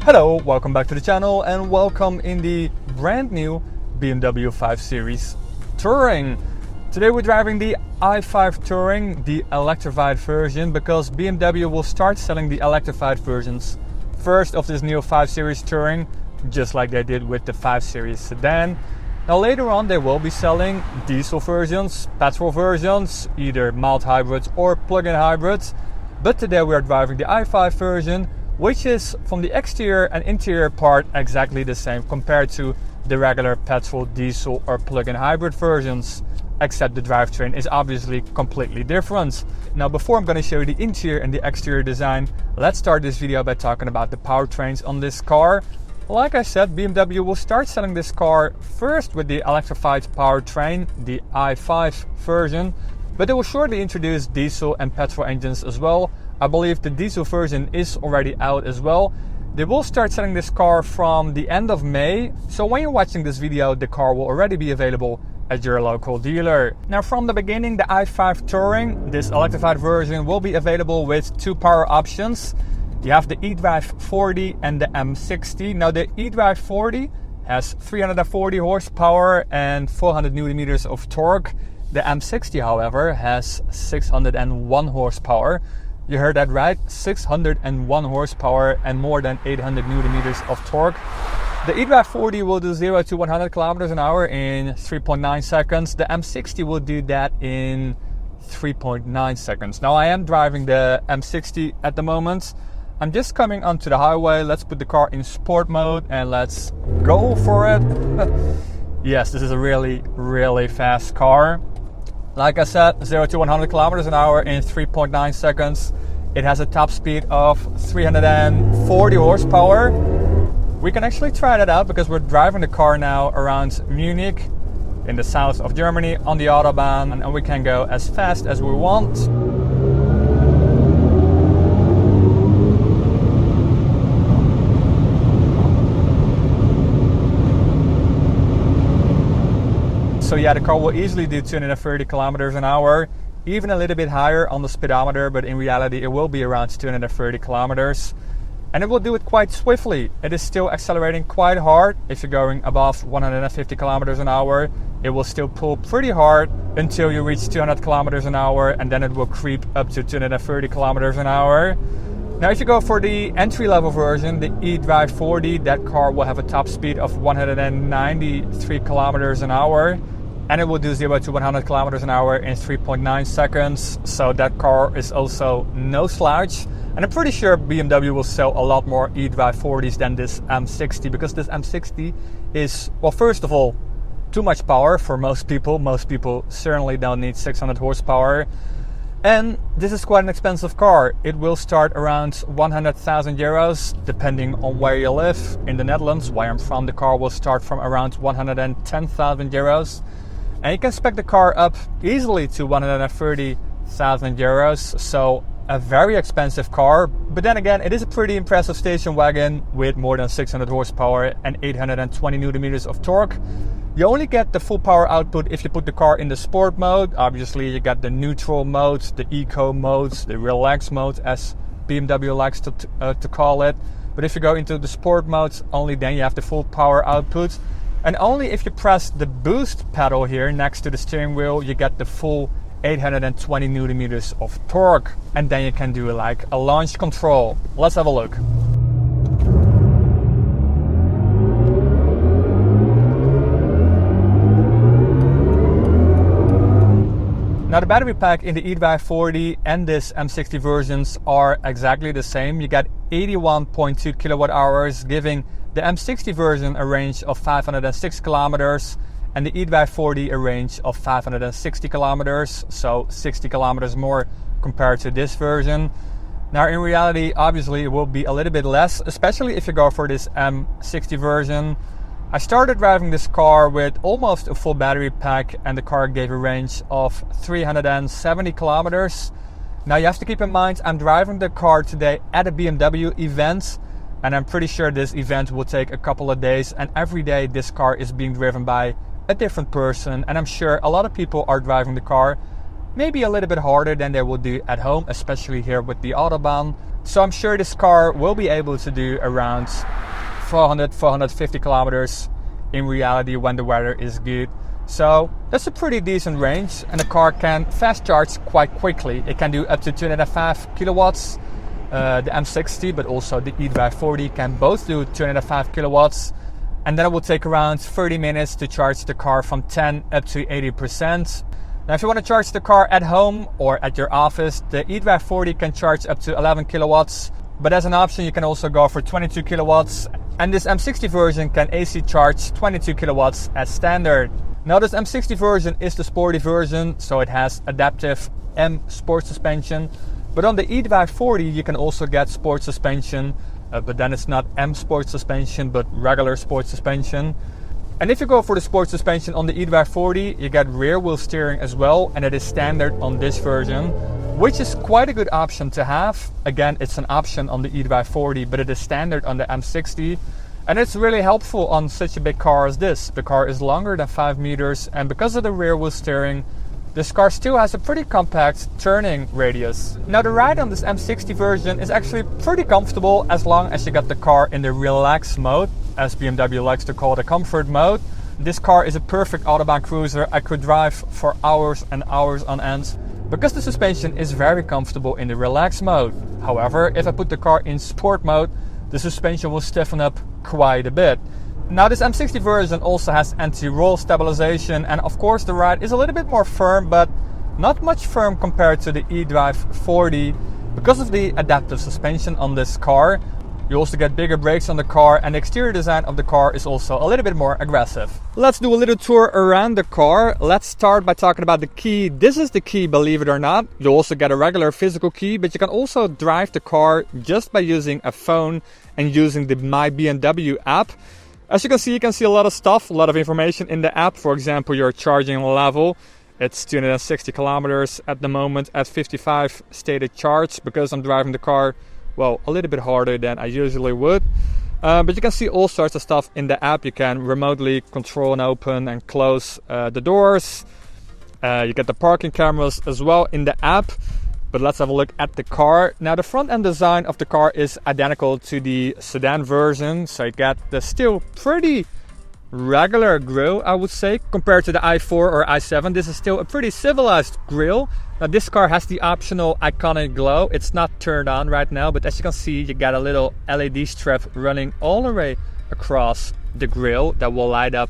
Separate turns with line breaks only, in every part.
Hello, welcome back to the channel and welcome in the brand new BMW 5 Series Touring. Today we're driving the i5 Touring, the electrified version, because BMW will start selling the electrified versions first of this new 5 Series Touring, just like they did with the 5 Series sedan. Now later on they will be selling diesel versions, petrol versions, either mild hybrids or plug-in hybrids, but today we are driving the i5 version, which is from the exterior and interior part exactly the same compared to the regular petrol, diesel or plug-in hybrid versions, except the drivetrain is obviously completely different. Now before I'm going to show you the interior and the exterior design, let's start this video by talking about the powertrains on this car. Like I said, BMW will start selling this car first with the electrified powertrain, the i5 version, but they will shortly introduce diesel and petrol engines as well. I believe the diesel version is already out as well. They will start selling this car from the end of May, so when you're watching this video, the car will already be available at your local dealer. Now from the beginning, the i5 Touring, this electrified version, will be available with two power options. You have the eDrive 40 and the M60. Now the eDrive 40 has 340 horsepower and 400 Newton meters of torque. The M60, however, has 601 horsepower. You heard that right, 601 horsepower and more than 800 Newton meters of torque. The eDrive 40 will do 0 to 100 kilometers an hour in 3.9 seconds. The M60 will do that in 3.9 seconds. Now I am driving the M60 at the moment. I'm just coming onto the highway. Let's put the car in sport mode and let's go for it. Yes, this is a really fast car. Like I said, 0 to 100 kilometers an hour in 3.9 seconds. It has a top speed of 340 horsepower. We can actually try that out because we're driving the car now around Munich in the south of Germany on the Autobahn, and we can go as fast as we want. So yeah, the car will easily do 230 kilometers an hour, even a little bit higher on the speedometer, but in reality it will be around 230 kilometers. And it will do it quite swiftly. It is still accelerating quite hard. If you're going above 150 kilometers an hour, it will still pull pretty hard until you reach 200 kilometers an hour, and then it will creep up to 230 kilometers an hour. Now if you go for the entry-level version, the eDrive 40, that car will have a top speed of 193 kilometers an hour. And it will do 0 to 100 kilometers an hour in 3.9 seconds. So that car is also no slouch. And I'm pretty sure BMW will sell a lot more eDrive 40s than this M60, because this M60 is, well, first of all, too much power for most people. Most people certainly don't need 600 horsepower. And this is quite an expensive car. It will start around 100,000 euros, depending on where you live. In the Netherlands, where I'm from, the car will start from around 110,000 euros. And you can spec the car up easily to 130,000 euros. So a very expensive car. But then again, it is a pretty impressive station wagon with more than 600 horsepower and 820 Newton meters of torque. You only get the full power output if you put the car in the sport mode. Obviously, you got the neutral mode, the eco mode, the relax mode, as BMW likes to call it. But if you go into the sport mode, only then you have the full power output. And only if you press the boost pedal here next to the steering wheel, you get the full 820 Newton meters of torque. And then you can do like a launch control. Let's have a look. Now the battery pack in the eDrive 40 and this M60 versions are exactly the same. You got 81.2 kilowatt hours, giving the M60 version a range of 506 kilometers and the eDrive 40 a range of 560 kilometers, so 60 kilometers more compared to this version. Now in reality, obviously it will be a little bit less, especially if you go for this M60 version. I started driving this car with almost a full battery pack and the car gave a range of 370 kilometers. Now you have to keep in mind, I'm driving the car today at a BMW event, and I'm pretty sure this event will take a couple of days, and every day this car is being driven by a different person, and I'm sure a lot of people are driving the car maybe a little bit harder than they will do at home, especially here with the Autobahn. So I'm sure this car will be able to do around 450 kilometers in reality when the weather is good. So that's a pretty decent range, and the car can fast charge quite quickly. It can do up to 2.5 kilowatts. The M60 but also the e-drive 40 can both do 2.5 kilowatts, and then it will take around 30 minutes to charge the car from 10 up to 80%. Now if you want to charge the car at home or at your office, the e-drive 40 can charge up to 11 kilowatts, but as an option you can also go for 22 kilowatts, and this M60 version can AC charge 22 kilowatts as standard. Now this M60 version is the sporty version, so it has adaptive M sport suspension. But on the e-drive 40 you can also get sport suspension, but then it's not M sport suspension but regular sport suspension. And if you go for the sport suspension on the e-drive 40, you get rear wheel steering as well, and it is standard on this version, which is quite a good option to have. Again, it's an option on the e-drive 40, but it is standard on the M60. And it's really helpful on such a big car as this. The car is longer than 5 meters, and because of the rear wheel steering, this car still has a pretty compact turning radius. Now the ride on this M60 version is actually pretty comfortable as long as you got the car in the relax mode, as BMW likes to call the comfort mode. This car is a perfect Autobahn cruiser. I could drive for hours and hours on end because the suspension is very comfortable in the relax mode. However, if I put the car in sport mode, the suspension will stiffen up quite a bit. Now this M60 version also has anti-roll stabilization, and of course the ride is a little bit more firm, but not much firm compared to the e-drive 40 because of the adaptive suspension on this car. You also get bigger brakes on the car, and the exterior design of the car is also a little bit more aggressive. Let's do a little tour around the car. Let's start by talking about the key. This is the key, believe it or not. You also get a regular physical key, but you can also drive the car just by using a phone and using the My BMW app. As you can see a lot of stuff, a lot of information in the app. For example, your charging level. It's 260 kilometers at the moment at 55 stated charge because I'm driving the car, well, a little bit harder than I usually would. But you can see all sorts of stuff in the app. You can remotely control and open and close the doors. You get the parking cameras as well in the app. But let's have a look at the car. Now the front end design of the car is identical to the sedan version. So you get the still pretty regular grille, I would say, compared to the i4 or i7. This is still a pretty civilized grille. Now this car has the optional iconic glow. It's not turned on right now, but as you can see, you got a little LED strip running all the way across the grille that will light up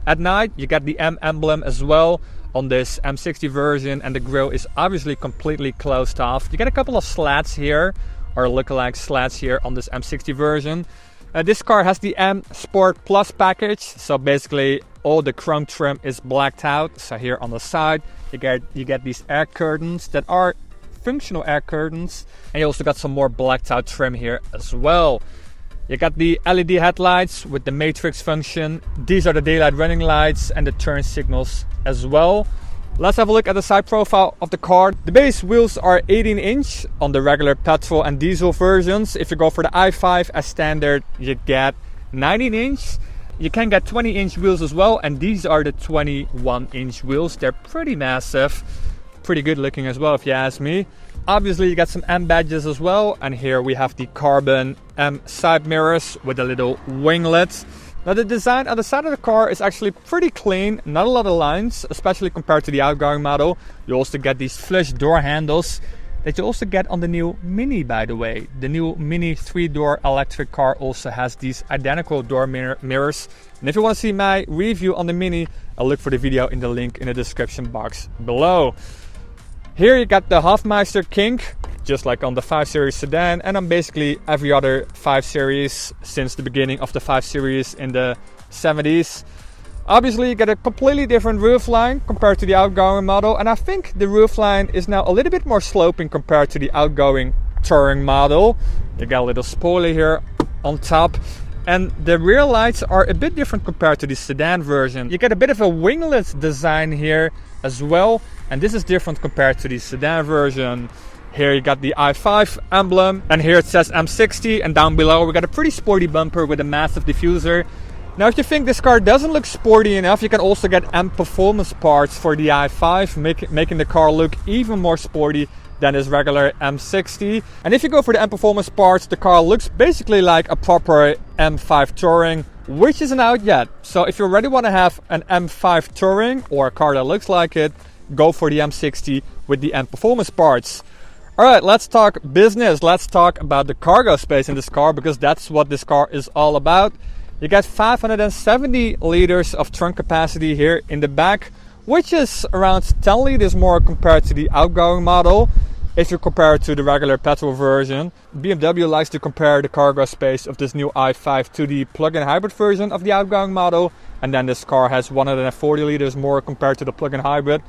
at night. You got the M emblem as well on this M60 version, and the grille is obviously completely closed off. You get a couple of slats here, or lookalike slats here on this M60 version. This car has the M Sport Plus package, so basically all the chrome trim is blacked out. So here on the side you get these air curtains that are functional air curtains, and you also got some more blacked out trim here as well. You got the LED headlights with the matrix function. These are the daylight running lights and the turn signals as well. Let's have a look at the side profile of the car. The base wheels are 18-inch on the regular petrol and diesel versions. If you go for the i5 as standard, you get 19-inch. You can get 20-inch wheels as well, and these are the 21-inch wheels. They're pretty massive, pretty good looking as well if you ask me. Obviously you got some M badges as well, and here we have the carbon M side mirrors with a little winglet. Now the design on the side of the car is actually pretty clean, not a lot of lines, especially compared to the outgoing model. You also get these flush door handles that you also get on the new Mini, by the way. The new Mini 3-door electric car also has these identical door mirrors. And if you want to see my review on the Mini, I'll look for the video in the link in the description box below. Here you got the Hofmeister kink, just like on the 5 Series sedan, and on basically every other 5 Series since the beginning of the 5 Series in the 70s. Obviously you get a completely different roofline compared to the outgoing model, and I think the roofline is now a little bit more sloping compared to the outgoing Touring model. You got a little spoiler here on top, and the rear lights are a bit different compared to the sedan version. You get a bit of a winglet design here as well, and this is different compared to the sedan version. Here you got the i5 emblem, and here it says M60, and down below we got a pretty sporty bumper with a massive diffuser. Now if you think this car doesn't look sporty enough, you can also get M Performance parts for the i5, making the car look even more sporty than this regular M60. And if you go for the M Performance parts, the car looks basically like a proper M5 Touring, which isn't out yet. So if you already want to have an M5 Touring or a car that looks like it, go for the M60 with the M Performance parts. Alright, let's talk business. Let's talk about the cargo space in this car, because that's what this car is all about. You get 570 liters of trunk capacity here in the back, which is around 10 liters more compared to the outgoing model. If you compare it to the regular petrol version, BMW likes to compare the cargo space of this new i5 to the plug-in hybrid version of the outgoing model, and then this car has 140 liters more compared to the plug-in hybrid.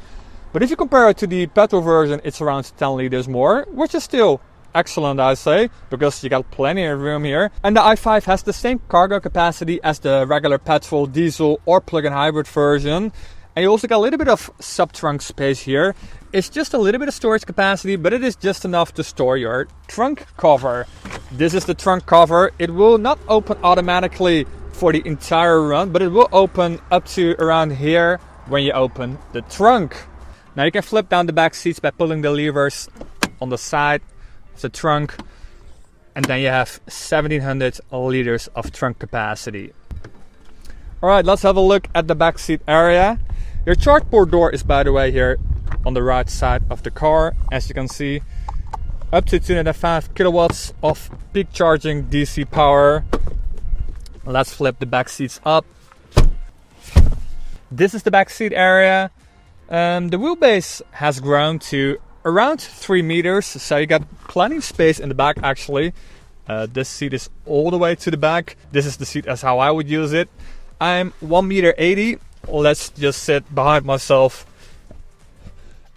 But if you compare it to the petrol version, it's around 10 liters more, which is still excellent, I say, because you got plenty of room here. And the i5 has the same cargo capacity as the regular petrol, diesel or plug-in hybrid version. And you also got a little bit of sub-trunk space here. It's just a little bit of storage capacity, but it is just enough to store your trunk cover. This is the trunk cover. It will not open automatically for the entire run, but it will open up to around here when you open the trunk. Now you can flip down the back seats by pulling the levers on the side of the trunk, and then you have 1700 liters of trunk capacity. Alright, let's have a look at the back seat area. Your charge port door is, by the way, here on the right side of the car. As you can see, up to 2.5 kilowatts of peak charging DC power. Let's flip the back seats up. This is the back seat area. The wheelbase has grown to around 3 meters, so you got plenty of space in the back actually. This seat is all the way to the back. This is the seat as how I would use it. I'm 1.80 meters. Let's just sit behind myself.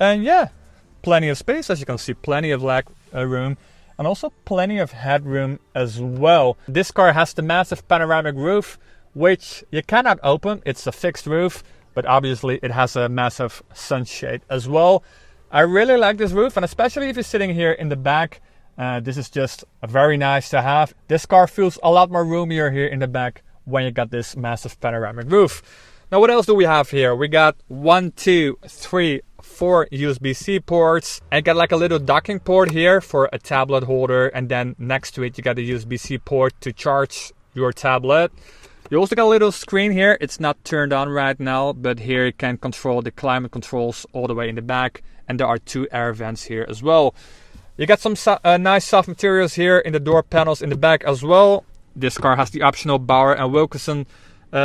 And yeah, plenty of space, as you can see, plenty of leg room, and also plenty of headroom as well. This car has the massive panoramic roof, which you cannot open. It's a fixed roof, but obviously it has a massive sunshade as well. I really like this roof, and especially if you're sitting here in the back, this is just very nice to have. This car feels a lot more roomier here in the back when you got this massive panoramic roof. Now what else do we have here? We got 1, 2, 3, 4 USB-C ports, and got like a little docking port here for a tablet holder, and then next to it you got a USB-C port to charge your tablet. You also got a little screen here. It's not turned on right now, but here you can control the climate controls all the way in the back, and there are 2 air vents here as well. You got some nice soft materials here in the door panels in the back as well. This car has the optional Bauer & Wilkinson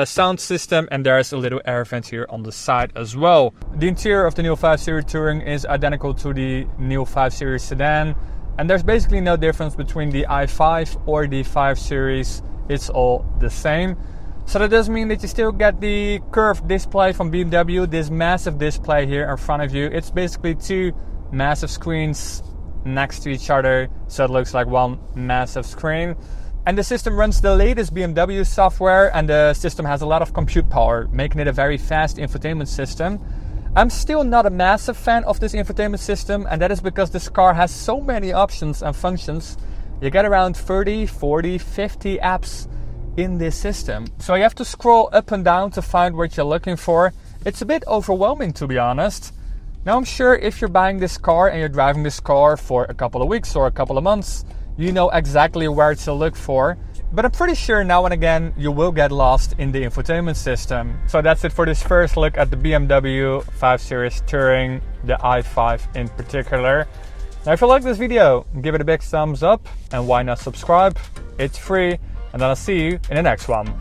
sound system, and there's a little air vent here on the side as well. The interior of the new 5 Series Touring is identical to the new 5 Series sedan, and there's basically no difference between the i5 or the 5 Series. It's all the same. So that does mean that you still get the curved display from BMW, this massive display here in front of you. It's basically 2 massive screens next to each other, so it looks like one massive screen. And the system runs the latest BMW software, and the system has a lot of compute power, making it a very fast infotainment system. I'm still not a massive fan of this infotainment system, and that is because this car has so many options and functions. You get around 30, 40, 50 apps in this system. So you have to scroll up and down to find what you're looking for. It's a bit overwhelming, to be honest. Now I'm sure if you're buying this car and you're driving this car for a couple of weeks or a couple of months, you know exactly where to look for. But I'm pretty sure now and again you will get lost in the infotainment system. So that's it for this first look at the BMW 5 Series Touring, the i5 in particular. Now if you like this video, give it a big thumbs up, and why not subscribe? It's free. And then I'll see you in the next one.